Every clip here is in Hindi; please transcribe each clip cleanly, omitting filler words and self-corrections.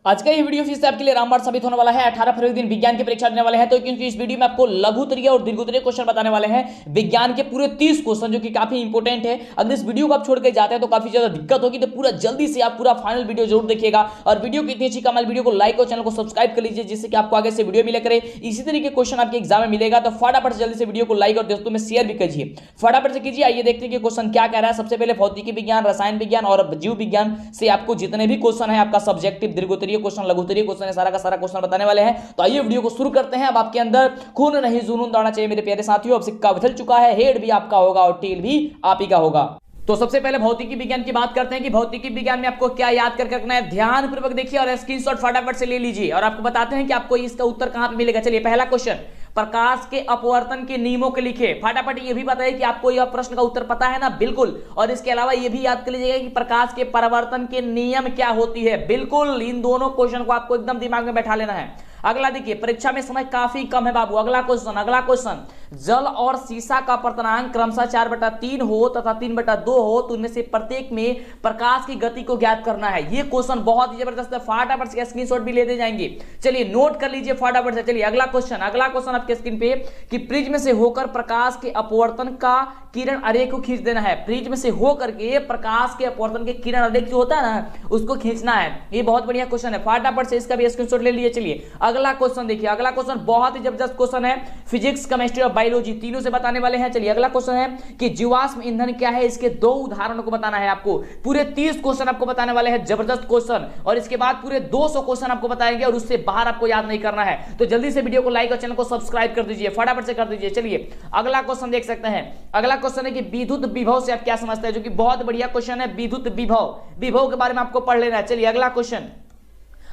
आज का ये वीडियो फिर से आपके लिए रामबाण साबित होने वाला है। 18 फरवरी दिन विज्ञान की परीक्षा देने वाले हैं, तो क्योंकि इस वीडियो में आपको लघुत्तरीय और दीर्घोत्तरीय क्वेश्चन बताने वाले हैं विज्ञान के पूरे 30 क्वेश्चन, जो कि काफी इंपॉर्टेंट है। अगर इस वीडियो को आप छोड़ के जाते हैं तो काफी ज्यादा दिक्कत होगी, तो पूरा जल्दी से आप पूरा फाइनल वीडियो जरूर देखिएगा। और वीडियो की इतनी अच्छी कमाल वीडियो को लाइक और चैनल को सब्सक्राइब कर लीजिए, जिससे कि आपको आगे से वीडियो मिला करे, इसी तरीके क्वेश्चन आपके एग्जाम में मिलेगा। तो फटाफट से जल्दी से वीडियो को लाइक और दोस्तों में शेयर भी कीजिए, फटाफट से कीजिए। आइए देखते हैं कि क्वेश्चन क्या कह रहा है। सबसे पहले भौतिकी विज्ञान, रसायन विज्ञान और जीव विज्ञान से आपको जितने भी क्वेश्चन है, आपका सब्जेक्टिव दीर्घोत्तरीय क्वेश्चन, लघुत्तरीय क्वेश्चन है, सारा का सारा क्वेश्चन बताने वाले हैं। तो आइए वीडियो को शुरू करते हैं। अब आपके अंदर खून नहीं जुनून दौड़ना चाहिए मेरे प्यारे साथियों। अब सिक्का उछल चुका है, हेड भी आपका होगा और टेल भी आप ही का होगा। तो सबसे पहले भौतिकी विज्ञान की बात करते हैं कि भौतिकी विज्ञान में आपको क्या याद करके रखना है। ध्यान पूर्वक देखिए और स्क्रीनशॉट फटाफट से ले लीजिए, और आपको बताते हैं कि आपको इसका उत्तर कहां पे मिलेगा। चलिए पहला क्वेश्चन, प्रकाश के अपवर्तन के नियमों के लिखे। फटाफट ये भी बताइए कि आपको यह प्रश्न का उत्तर पता है ना। बिल्कुल। और इसके अलावा ये भी याद कर लीजिएगा कि प्रकाश के परावर्तन के नियम क्या होती है। बिल्कुल, इन दोनों क्वेश्चन को आपको एकदम दिमाग में बैठा लेना है। अगला देखिए, परीक्षा में समय काफी कम है बाबू। अगला क्वेश्चन, जल और सीसा का पर्तनांक क्रमशः 4/3 हो तथा 3/2 हो, तो उनमें से प्रत्येक में प्रकाश की गति को ज्ञात करना है। ये क्वेश्चन बहुत ही जबरदस्त है, फटाफट से स्क्रीनशॉट भी लेते जाएंगे। चलिए नोट कर लीजिए फटाफट से। चलिए अगला क्वेश्चन आपके स्क्रीन पे कि प्रिज्म से होकर प्रकाश के अपवर्तन का किरण आरेख को खींच देना है। प्रिज्म से होकर के प्रकाश के अपवर्तन के किरण आरेख जो होता है ना, उसको खींचना है। ये बहुत बढ़िया क्वेश्चन है, फटाफट से इसका भी स्क्रीनशॉट ले लीजिए। चलिए अगला क्वेश्चन देखिए, अगला क्वेश्चन बहुत ही जबरदस्त क्वेश्चन है, फिजिक्स, केमिस्ट्री और बायोलॉजी तीनों से बताने वाले हैं। चलिए अगला क्वेश्चन है कि जीवाश्म ईंधन क्या है, इसके 2 उदाहरणों को बताना है आपको। पूरे 30 क्वेश्चन आपको बताने वाले हैं, जबरदस्त क्वेश्चन, और इसके बाद पूरे 200 क्वेश्चन आपको बताएंगे और उससे बाहर आपको याद नहीं करना है। तो जल्दी से वीडियो को लाइक और चैनल को सब्सक्राइब कर दीजिए, फटाफट से कर दीजिए। चलिए अगला क्वेश्चन देख सकते हैं। अगला क्वेश्चन है कि विद्युत विभव से आप क्या समझते हैं, जो कि बहुत बढ़िया क्वेश्चन है। विद्युत विभव के बारे में आपको पढ़ लेना है। चलिए अगला क्वेश्चन,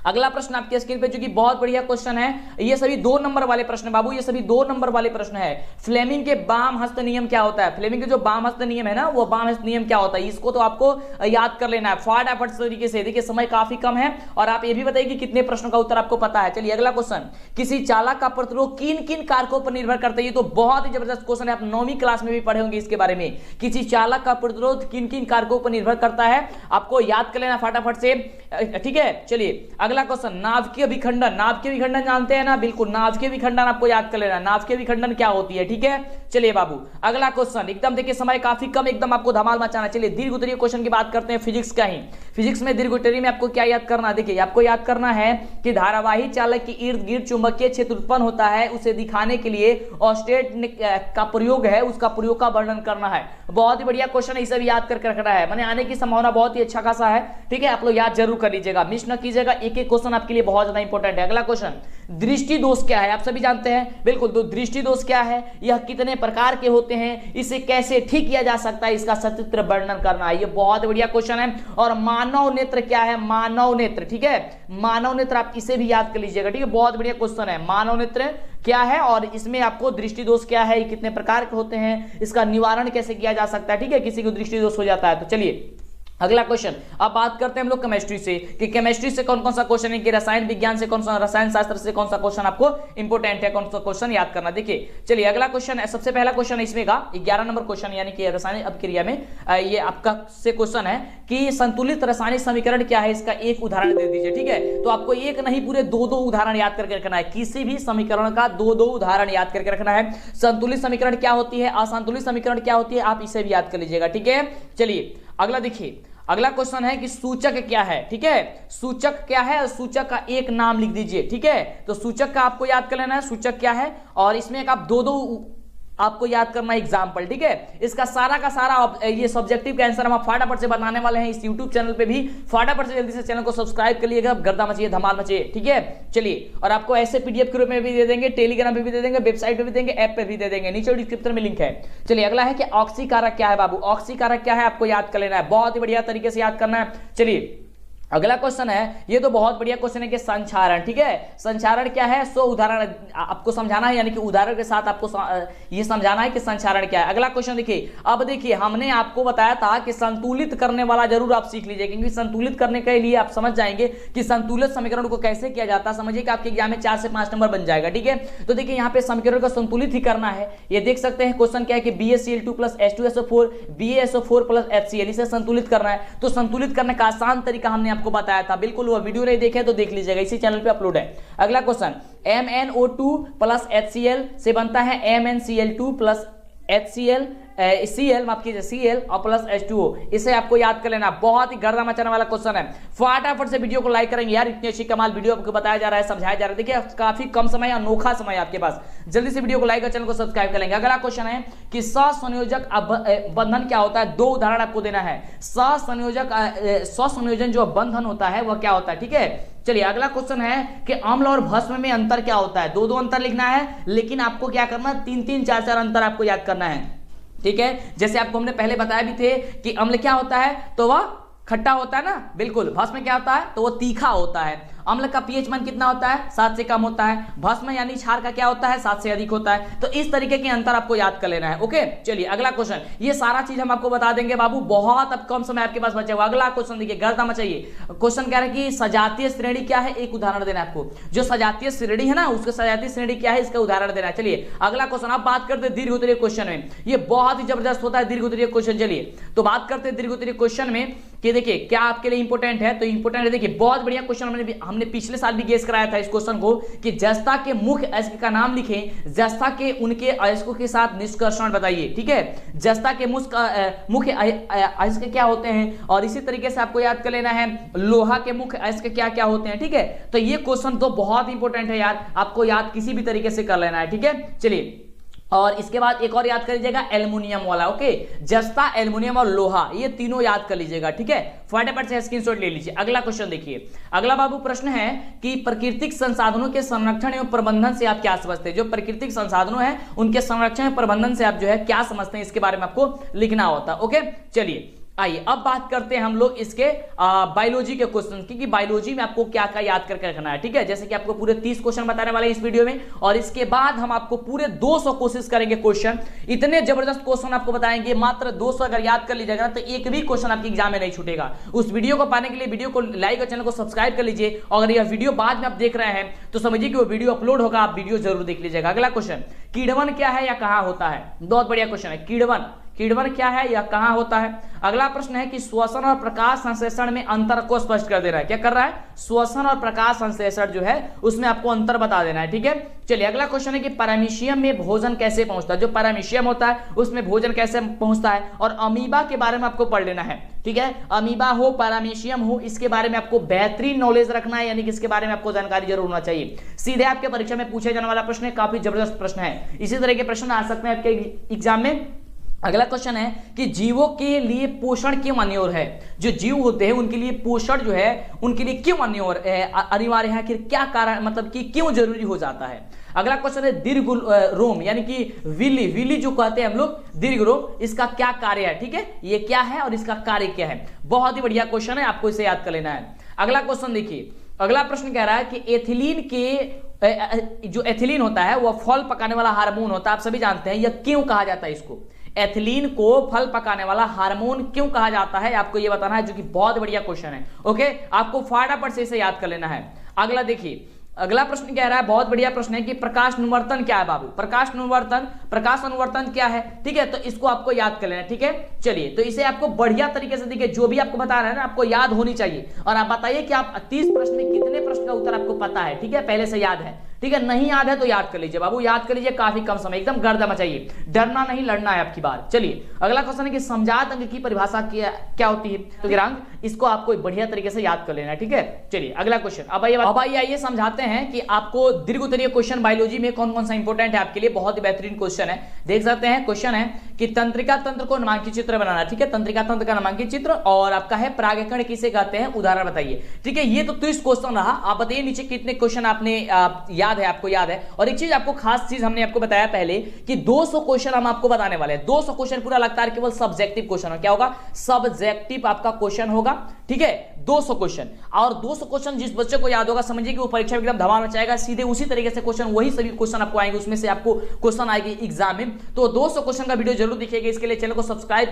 अगला प्रश्न आपके स्क्रीन पे, जो कि बहुत बढ़िया क्वेश्चन है। ये सभी 2 नंबर वाले प्रश्न बाबू, ये सभी 2 नंबर वाले प्रश्न है। फ्लेमिंग के बाम हस्त नियम क्या होता है। फ्लेमिंग के जो बाम हस्त नियम है ना, वो बाम हस्त नियम क्या होता है, इसको तो आपको याद कर लेना है फटाफट तरीके से। देखिए समय काफी कम है, और आप ये भी बताइए कि कितने प्रश्नों का उत्तर आपको पता है। चलिए अगला क्वेश्चन, किसी चालक का प्रतिरोध किन किन कारकों पर निर्भर करता है। ये तो बहुत ही जबरदस्त क्वेश्चन है, आप 9वीं क्लास में भी पढ़े होंगे इसके बारे में। किसी चालक का प्रतिरोध किन किन कारकों पर निर्भर करता है, आपको याद कर लेना फटाफट से, ठीक है। चलिए अगला क्वेश्चन, नाभिकीय विखंडन। नाभिकीय विखंडन जानते हैं ना, बिल्कुल, नाभिकीय विखंडन आपको याद कर लेना, नाभिकीय विखंडन क्या होती है, ठीक है। चलिए बाबू अगला क्वेश्चन, एकदम देखिए समय काफी कम, एकदम आपको धमाल मचाना। चलिए दीर्घोत्तरीय क्वेश्चन की बात करते हैं, फिजिक्स का ही। फिजिक्स में दीर्घोत्तरीय में आपको क्या याद करना है, देखिए आपको याद करना है कि धारावाही चालक के इर्द गिर्द चुंबकीय क्षेत्र उत्पन्न होता है, उसे दिखाने के लिए ऑस्टेट का प्रयोग है, उसका प्रयोग का वर्णन करना है। बहुत ही बढ़िया क्वेश्चन है, इसे भी याद करके रखना है। मैंने आने की संभावना बहुत ही अच्छा खासा है, ठीक है। आप लोग याद जरूर कर लीजिएगा, मिस न कीजिएगा, एक एक क्वेश्चन आपके लिए बहुत ज्यादा इंपॉर्टेंट है। अगला क्वेश्चन, दृष्टि दोष क्या है, आप सभी जानते हैं, बिल्कुल। तो दृष्टि दोष क्या है, यह कितने प्रकार के होते हैं, इसे कैसे ठीक किया जा सकता है, इसका सचित्र वर्णन करना है। ये बहुत बढ़िया क्वेश्चन है। और मानव नेत्र क्या है, मानव नेत्र, ठीक है, मानव नेत्र आप इसे भी याद कर लीजिएगा, ठीक है। बहुत बढ़िया क्वेश्चन है, मानव नेत्र क्या है, और इसमें आपको दृष्टि दोष क्या है, कितने प्रकार के होते हैं, इसका निवारण कैसे किया जा सकता है, ठीक है, किसी को दृष्टि दोष हो जाता है। तो चलिए अगला क्वेश्चन, अब बात करते हैं हम लोग केमिस्ट्री से, कि केमिस्ट्री से कौन कौन सा क्वेश्चन है, कि रसायन विज्ञान से कौन सा, रसायन शास्त्र से कौन सा क्वेश्चन आपको इंपॉर्टेंट है, कौन सा क्वेश्चन याद करना। देखिए चलिए अगला क्वेश्चन है, सबसे पहला क्वेश्चन है इसमें का 11 नंबर क्वेश्चन, यानी कि रासायनिक अभिक्रिया में ये आपका से क्वेश्चन है कि संतुलित रासायनिक समीकरण क्या है, इसका एक उदाहरण दे दीजिए, ठीक है। तो आपको एक नहीं पूरे 2 उदाहरण याद करके रखना है, किसी भी समीकरण का 2 उदाहरण याद करके रखना है। संतुलित समीकरण क्या होती है, असंतुलित समीकरण क्या होती है, आप इसे भी याद कर लीजिएगा, ठीक है। चलिए अगला देखिए, अगला क्वेश्चन है कि सूचक क्या है, ठीक है। सूचक क्या है, सूचक का एक नाम लिख दीजिए, ठीक है। तो सूचक का आपको याद कर लेना है, सूचक क्या है, और इसमें एक आप 2 आपको याद करना एग्जाम्पल, ठीक है। इसका सारा का सारा ये सब्जेक्टिव का आंसर हम फटाफट से बताने वाले हैं इस यूट्यूब चैनल पे भी। फटाफट से जल्दी से चैनल को सब्सक्राइब कर लीजिएगा, गर्दा मचिए, धमाल मचिए, ठीक है। चलिए, और आपको ऐसे पीडीएफ के रूप में भी दे देंगे, टेलीग्राम पे भी दे देंगे, वेबसाइट पे भी देंगे, ऐप पे भी दे देंगे, नीचे डिस्क्रिप्शन में लिंक है। चलिए अगला है कि ऑक्सीकारक क्या है बाबू, ऑक्सीकारक क्या है आपको याद कर लेना है, बहुत ही बढ़िया तरीके से याद करना है। चलिए अगला क्वेश्चन है, ये तो बहुत बढ़िया क्वेश्चन है कि संचारण, ठीक है। संचारण क्या है, सो उदाहरण आपको समझाना है, यानी कि उदाहरण के साथ आपको ये समझाना है कि संचारण क्या है। अगला क्वेश्चन देखिए, अब देखिए हमने आपको बताया था कि संतुलित करने वाला जरूर आप सीख लीजिए, क्योंकि संतुलित करने के लिए आप समझ जाएंगे कि संतुलित समीकरण को कैसे किया जाता है, समझिए कि आपके एग्जाम में 4 से 5 नंबर बन जाएगा, ठीक है। तो देखिए यहाँ पे समीकरण को संतुलित ही करना है। ये देख सकते हैं क्वेश्चन क्या है कि BaCl2 + H2SO4 BaSO4 + HCl, इसे संतुलित करना है। तो संतुलित करने का आसान तरीका हमने आपको बताया था, बिल्कुल वो वीडियो नहीं देखे तो देख लीजिएगा, इसी चैनल पे अपलोड है। अगला क्वेश्चन, MnO2 प्लस HCl से बनता है MnCl2 प्लस HCl Cl माफ कीजिए Cl और प्लस H2O। इसे आपको याद कर लेना, बहुत ही गर्दा मचाने वाला क्वेश्चन है। फटाफट से वीडियो को लाइक करेंगे यार, इतनी अच्छी कमाल वीडियो आपको बताया जा रहा है, समझाया जा रहा है। देखिए काफी कम समय, अनोखा समय आपके पास, जल्दी से वीडियो को लाइक और चैनल को सब्सक्राइब कर लेंगे। अगला क्वेश्चन है कि सहसंयोजक बंधन क्या होता है, 2 उदाहरण आपको देना है। सहसंयोजन जो बंधन होता है वह क्या होता है, ठीक है। चलिए अगला क्वेश्चन है कि अम्ल और भस्म में अंतर क्या होता है, 2 अंतर लिखना है, लेकिन आपको क्या करना है, 3 4 अंतर आपको याद करना है, ठीक है। जैसे आपको हमने पहले बताया भी थे कि अम्ल क्या होता है तो वह खट्टा होता है ना, बिल्कुल। भस्म क्या होता है तो वो तीखा होता है। अम्ल का पीएच मान कितना होता है, 7 से कम होता है। भस्म यानी क्षार का क्या होता है, 7 से अधिक होता है। तो इस तरीके के अंतर आपको याद कर लेना है, ओके। चलिए अगला क्वेश्चन, ये सारा चीज हम आपको बता देंगे बाबू, बहुत अब कम समय आपके पास बचा हुआ। अगला क्वेश्चन देखिए, गर्दा मचाइए। क्वेश्चन कह रहा है कि सजातीय श्रेणी क्या है, एक उदाहरण देना है आपको। जो सजातीय श्रेणी है ना, उसका सजातीय श्रेणी क्या है, इसका उदाहरण देना है। चलिए अगला क्वेश्चन, आप बात करते हैं दीर्घोत्तरीय क्वेश्चन में, ये बहुत ही जबरदस्त होता है दीर्घोत्तरीय क्वेश्चन। चलिए तो बात करते हैं दीर्घोत्तरीय क्वेश्चन में कि देखिए क्या आपके लिए इंपॉर्टेंट है, तो इंपॉर्टेंट है, देखिए बहुत बढ़िया क्वेश्चन हमने पिछले साल भी गेस कराया था इस क्वेश्चन को कि जस्ता के मुख्य अयस्क का नाम लिखें, जस्ता के उनके अयस्कों के साथ निष्कर्षण बताइए, ठीक है। जस्ता के मुख्य अयस्क क्या होते हैं, और इसी तरीके से आपको याद कर लेना है लोहा के मुख्य अयस्क क्या क्या होते हैं, ठीक है। तो ये क्वेश्चन तो बहुत इंपॉर्टेंट है यार, आपको याद किसी भी तरीके से कर लेना है, ठीक है। चलिए और इसके बाद एक और याद कर लीजिएगा, एल्युमिनियम वाला, ओके। जस्ता, एल्युमिनियम और लोहा, ये तीनों याद कर लीजिएगा, ठीक है। फटाफट से स्क्रीनशॉट ले लीजिए। अगला क्वेश्चन देखिए, अगला बाबू प्रश्न है कि प्राकृतिक संसाधनों के संरक्षण एवं प्रबंधन से आप क्या समझते हैं। जो प्राकृतिक संसाधनों हैं उनके संरक्षण एवं प्रबंधन से आप जो है क्या समझते हैं, इसके बारे में आपको लिखना होता है, ओके। चलिए आइए अब बात करते हैं हम लोग इसके बायोलॉजी के क्वेश्चन की, कि बायोलॉजी में आपको क्या क्या याद करके रखना है, ठीक है। जैसे कि आपको पूरे 30 क्वेश्चन बताने वाले हैं इस वीडियो में, और इसके बाद हम आपको पूरे 200 कोशिश करेंगे क्वेश्चन। इतने जबरदस्त क्वेश्चन आपको बताएंगे, मात्र 200 अगर याद कर लीजिएगा तो एक भी क्वेश्चन आपके एग्जाम में नहीं छूटेगा। उस वीडियो को पाने के लिए वीडियो को लाइक और चैनल को सब्सक्राइब कर लीजिए, और अगर यह वीडियो बाद में आप देख रहे हैं तो समझिए कि वो वीडियो अपलोड होगा, आप वीडियो जरूर देख लीजिएगा। अगला क्वेश्चन, कीड़वन क्या है या कहां होता है, बहुत बढ़िया क्वेश्चन है। कीड़वन क्या है या कहां होता है। अगला प्रश्न है कि श्वसन और प्रकाश संश्लेषण में अंतर को स्पष्ट कर देना है। क्या कर रहा है, श्वसन और प्रकाश संश्लेषण जो है उसमें आपको अंतर बता देना है, ठीक है। चलिए अगला क्वेश्चन है कि पैरामीशियम में भोजन कैसे पहुंचता है। जो पैरामीशियम होता है उसमें भोजन कैसे पहुंचता है, और अमीबा के बारे में आपको पढ़ लेना है, ठीक है। अमीबा हो, पैरामीशियम हो, इसके बारे में आपको बेहतरीन नॉलेज रखना है, यानी कि इसके बारे में आपको जानकारी जरूर होना चाहिए। सीधे आपके परीक्षा में पूछे जाने वाला प्रश्न है, काफी जबरदस्त प्रश्न है। इसी तरह के प्रश्न आ सकते हैं आपके एग्जाम में। अगला क्वेश्चन है कि जीवों के लिए पोषण क्यों अनिवार्य है। जो जीव होते हैं उनके लिए पोषण जो है उनके लिए क्यों अनिवार्य है, कि क्या कारण, मतलब कि क्यों जरूरी हो जाता है। अगला क्वेश्चन है दीर्घ रोम, यानी कि विली जो कहते हैं हम लोग, दीर्घ रोम, इसका क्या कार्य है, ठीक है। ये क्या है और इसका कार्य क्या है, बहुत ही बढ़िया क्वेश्चन है, आपको इसे याद कर लेना है। अगला क्वेश्चन देखिए, अगला प्रश्न कह रहा है कि एथिलीन के जो एथिलीन होता है वह फल पकाने वाला हार्मोन होता है, आप सभी जानते हैं। यह क्यों कहा जाता है इसको, एथिलीन को फल पकाने वाला हार्मोन क्यों कहा जाता है, आपको यह बताना है, जो कि बहुत बढ़िया क्वेश्चन है, ओके। आपको फटाफट से इसे याद कर लेना है। अगला देखिए, अगला प्रश्न कह रहा है, बहुत बढ़िया प्रश्न है कि प्रकाश अनुवर्तन क्या है बाबू। प्रकाश अनुवर्तन क्या है, ठीक है। तो इसको आपको याद कर लेना, ठीक है। चलिए तो इसे आपको बढ़िया तरीके से, देखिए जो भी आपको बता रहा है ना आपको याद होनी चाहिए, और आप बताइए कि आप 30 प्रश्न में कितने प्रश्न का उत्तर आपको पता है, ठीक है, पहले से याद है, ठीक है। नहीं याद है तो याद कर लीजिए बाबू, याद कर लीजिए, काफी कम समय, एकदम गर्दा मचाइए, डरना नहीं, लड़ना है आपकी बार। चलिए अगला क्वेश्चन है कि समजात अंग की परिभाषा क्या होती है। तो गिरांग, इसको आपको बढ़िया तरीके से याद कर लेना है, ठीक है। चलिए अगला क्वेश्चन, अब आइए समझाते हैं कि आपको दीर्घोत्तरीय क्वेश्चन बायोलॉजी में कौन कौन सा इंपॉर्टेंट है आपके लिए। बहुत ही बेहतरीन क्वेश्चन है, देख सकते हैं। क्वेश्चन है कि तंत्रिका तंत्र को नामांकित चित्र बनाना, ठीक है। तंत्रिका तंत्र का नामांकित चित्र, और आपका है परागकण किसे कहते हैं, उदाहरण बताइए, ठीक है। ये तो 30 क्वेश्चन रहा, आप बताइए नीचे कितने क्वेश्चन आपने याद है, आपको याद है। और एक चीज आपको, खास चीज हमने आपको बताया पहले कि 200 क्वेश्चन हम आपको बताने वाले हैं। 200 क्वेश्चन पूरा लगता है केवल सब्जेक्टिव क्वेश्चन हो, क्या होगा, सब्जेक्टिव आपका क्वेश्चन होगा, ठीक है। 200 क्वेश्चन, और 200 क्वेश्चन जिस बच्चे को याद होगा समझिए कि वो परीक्षा में एकदम धमाल मचाएगा, सीधे उसी तरीके से क्वेश्चन, वही सभी क्वेश्चन आपको आएंगे, उसमें से आपको क्वेश्चन आएंगे एग्जाम में। तो 200 क्वेश्चन का वीडियो जरूर दिखेगा, इसके लिए चैनल को सब्सक्राइब